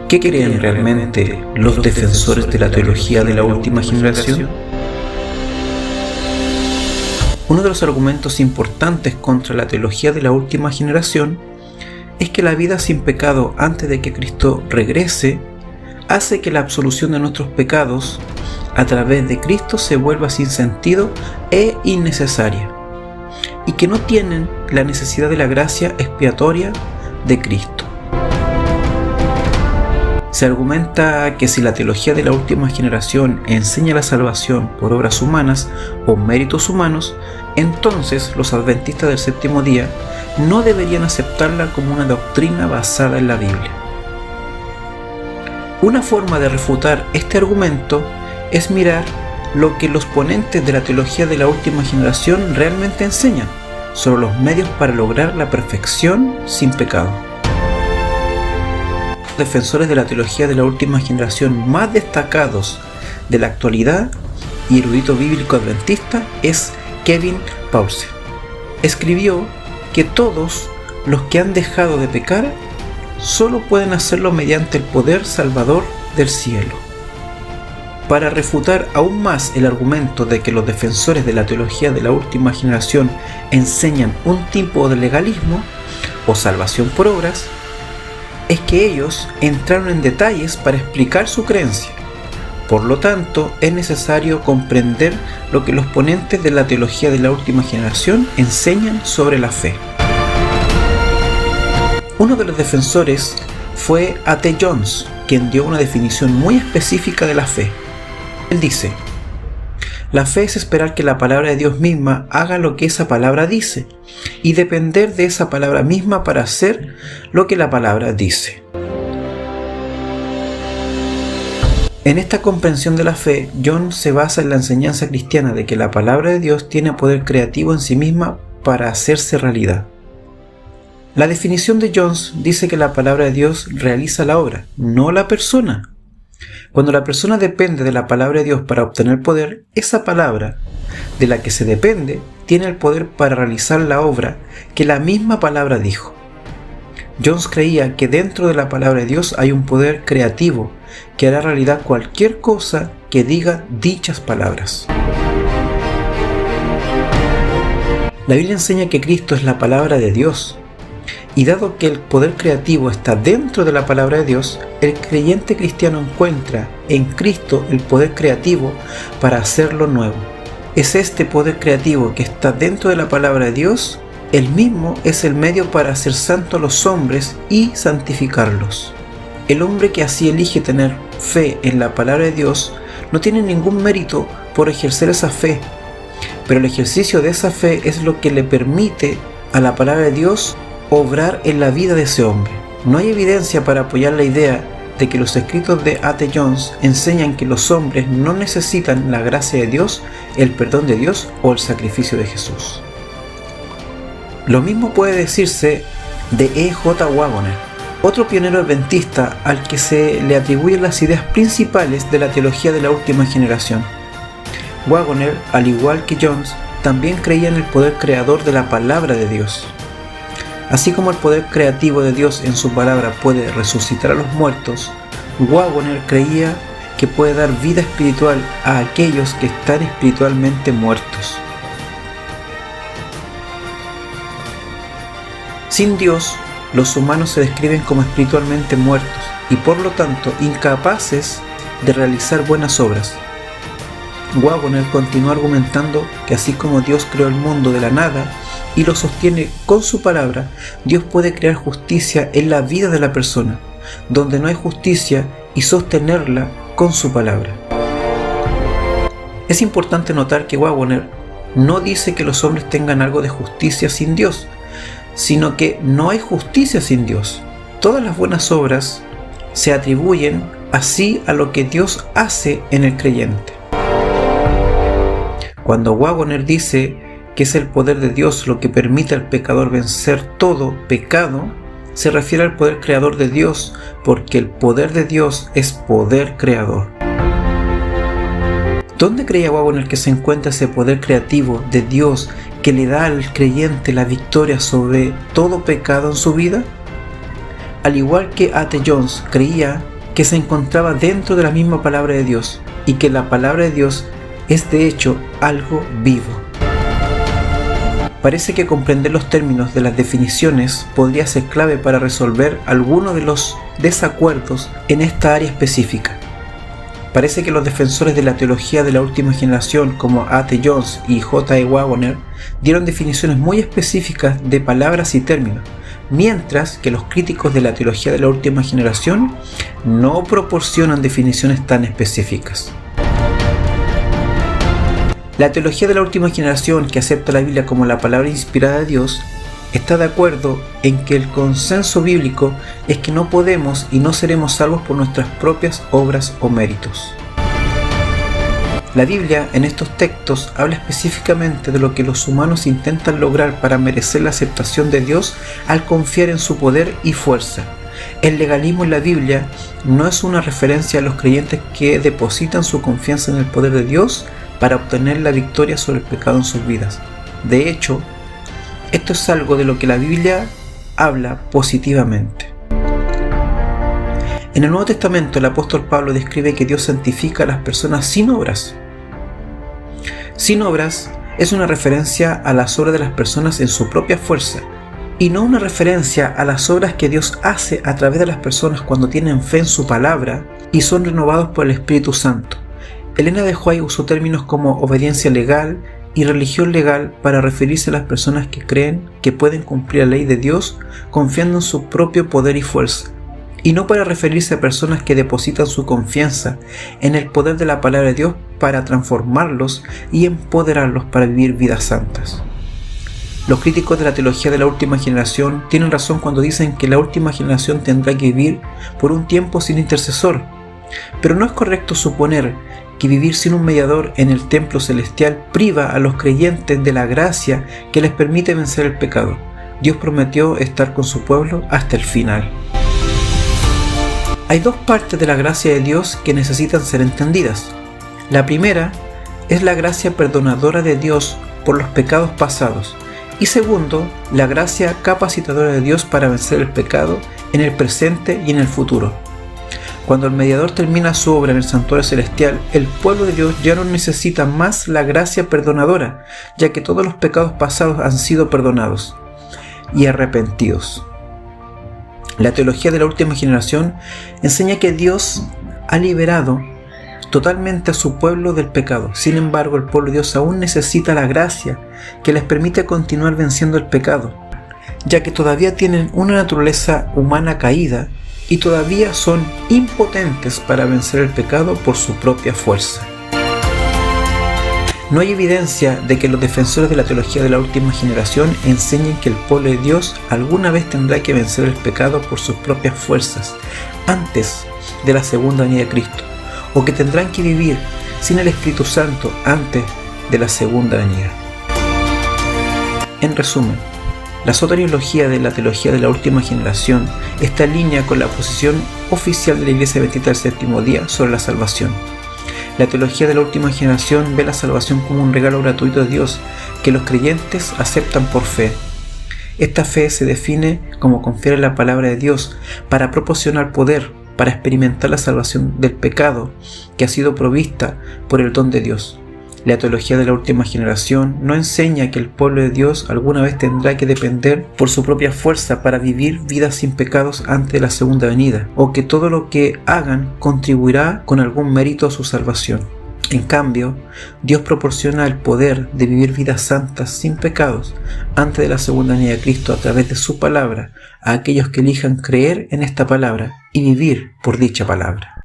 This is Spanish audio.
¿Qué creen realmente los defensores de la teología de la última generación? Uno de los argumentos importantes contra la teología de la última generación es que la vida sin pecado antes de que Cristo regrese hace que la absolución de nuestros pecados a través de Cristo se vuelva sin sentido e innecesaria, y que no tienen la necesidad de la gracia expiatoria de Cristo. Se argumenta que si la teología de la última generación enseña la salvación por obras humanas o méritos humanos, entonces los adventistas del séptimo día no deberían aceptarla como una doctrina basada en la Biblia. Una forma de refutar este argumento es mirar lo que los ponentes de la teología de la última generación realmente enseñan sobre los medios para lograr la perfección sin pecado. Los defensores de la teología de la última generación más destacados de la actualidad y erudito bíblico adventista es Kevin Pawson. Escribió que todos los que han dejado de pecar solo pueden hacerlo mediante el poder salvador del cielo. Para refutar aún más el argumento de que los defensores de la teología de la última generación enseñan un tipo de legalismo o salvación por obras, es que ellos entraron en detalles para explicar su creencia. Por lo tanto, es necesario comprender lo que los ponentes de la teología de la última generación enseñan sobre la fe. Uno de los defensores fue A.T. Jones, quien dio una definición muy específica de la fe. Él dice: la fe es esperar que la palabra de Dios misma haga lo que esa palabra dice y depender de esa palabra misma para hacer lo que la palabra dice. En esta comprensión de la fe, John se basa en la enseñanza cristiana de que la palabra de Dios tiene poder creativo en sí misma para hacerse realidad. La definición de Jones dice que la palabra de Dios realiza la obra, no la persona. Cuando la persona depende de la palabra de Dios para obtener poder, esa palabra de la que se depende tiene el poder para realizar la obra que la misma palabra dijo. Jones creía que dentro de la palabra de Dios hay un poder creativo que hará realidad cualquier cosa que diga dichas palabras. La Biblia enseña que Cristo es la palabra de Dios. Y dado que el poder creativo está dentro de la palabra de Dios, el creyente cristiano encuentra en Cristo el poder creativo para hacerlo nuevo. Es este poder creativo que está dentro de la palabra de Dios, el mismo es el medio para hacer santos a los hombres y santificarlos. El hombre que así elige tener fe en la palabra de Dios no tiene ningún mérito por ejercer esa fe, pero el ejercicio de esa fe es lo que le permite a la palabra de Dios obrar en la vida de ese hombre. No hay evidencia para apoyar la idea de que los escritos de A.T. Jones enseñan que los hombres no necesitan la gracia de Dios, el perdón de Dios o el sacrificio de Jesús. Lo mismo puede decirse de E.J. Waggoner, otro pionero adventista al que se le atribuyen las ideas principales de la teología de la última generación. Waggoner, al igual que Jones, también creía en el poder creador de la palabra de Dios. Así como el poder creativo de Dios en su palabra puede resucitar a los muertos, Waggoner creía que puede dar vida espiritual a aquellos que están espiritualmente muertos. Sin Dios, los humanos se describen como espiritualmente muertos y por lo tanto incapaces de realizar buenas obras. Waggoner continuó argumentando que así como Dios creó el mundo de la nada y lo sostiene con su palabra, Dios puede crear justicia en la vida de la persona, donde no hay justicia, y sostenerla con su palabra. Es importante notar que Waggoner no dice que los hombres tengan algo de justicia sin Dios, sino que no hay justicia sin Dios. Todas las buenas obras se atribuyen así a lo que Dios hace en el creyente. Cuando Waggoner dice que es el poder de Dios lo que permite al pecador vencer todo pecado, se refiere al poder creador de Dios, porque el poder de Dios es poder creador. ¿Dónde creía Waggoner que se encuentra ese poder creativo de Dios que le da al creyente la victoria sobre todo pecado en su vida? Al igual que A.T. Jones creía que se encontraba dentro de la misma palabra de Dios y que la palabra de Dios es de hecho algo vivo. Parece que comprender los términos de las definiciones podría ser clave para resolver algunos de los desacuerdos en esta área específica. Parece que los defensores de la teología de la última generación como A.T. Jones y J.E. Waggoner dieron definiciones muy específicas de palabras y términos, mientras que los críticos de la teología de la última generación no proporcionan definiciones tan específicas. La teología de la última generación, que acepta la Biblia como la palabra inspirada de Dios, está de acuerdo en que el consenso bíblico es que no podemos y no seremos salvos por nuestras propias obras o méritos. La Biblia en estos textos habla específicamente de lo que los humanos intentan lograr para merecer la aceptación de Dios al confiar en su poder y fuerza. El legalismo en la Biblia no es una referencia a los creyentes que depositan su confianza en el poder de Dios para obtener la victoria sobre el pecado en sus vidas. De hecho, esto es algo de lo que la Biblia habla positivamente. En el Nuevo Testamento, el apóstol Pablo describe que Dios santifica a las personas sin obras. Sin obras es una referencia a las obras de las personas en su propia fuerza, y no una referencia a las obras que Dios hace a través de las personas cuando tienen fe en su palabra y son renovados por el Espíritu Santo. Elena de White usó términos como obediencia legal y religión legal para referirse a las personas que creen que pueden cumplir la ley de Dios confiando en su propio poder y fuerza, y no para referirse a personas que depositan su confianza en el poder de la palabra de Dios para transformarlos y empoderarlos para vivir vidas santas. Los críticos de la teología de la última generación tienen razón cuando dicen que la última generación tendrá que vivir por un tiempo sin intercesor, pero no es correcto suponer que vivir sin un mediador en el templo celestial priva a los creyentes de la gracia que les permite vencer el pecado. Dios prometió estar con su pueblo hasta el final. Hay dos partes de la gracia de Dios que necesitan ser entendidas. La primera es la gracia perdonadora de Dios por los pecados pasados, y segundo, la gracia capacitadora de Dios para vencer el pecado en el presente y en el futuro. Cuando el mediador termina su obra en el santuario celestial, el pueblo de Dios ya no necesita más la gracia perdonadora, ya que todos los pecados pasados han sido perdonados y arrepentidos. La teología de la última generación enseña que Dios ha liberado totalmente a su pueblo del pecado. Sin embargo, el pueblo de Dios aún necesita la gracia que les permite continuar venciendo el pecado, ya que todavía tienen una naturaleza humana caída y todavía son impotentes para vencer el pecado por su propia fuerza. No hay evidencia de que los defensores de la teología de la última generación enseñen que el pueblo de Dios alguna vez tendrá que vencer el pecado por sus propias fuerzas antes de la segunda venida de Cristo, o que tendrán que vivir sin el Espíritu Santo antes de la segunda venida. En resumen, la soteriología de la teología de la última generación está en línea con la posición oficial de la Iglesia Adventista del Séptimo Día sobre la salvación. La teología de la última generación ve la salvación como un regalo gratuito de Dios que los creyentes aceptan por fe. Esta fe se define como confiar en la palabra de Dios para proporcionar poder para experimentar la salvación del pecado que ha sido provista por el don de Dios. La teología de la última generación no enseña que el pueblo de Dios alguna vez tendrá que depender por su propia fuerza para vivir vidas sin pecados antes de la segunda venida, o que todo lo que hagan contribuirá con algún mérito a su salvación. En cambio, Dios proporciona el poder de vivir vidas santas sin pecados antes de la segunda venida de Cristo a través de su palabra a aquellos que elijan creer en esta palabra y vivir por dicha palabra.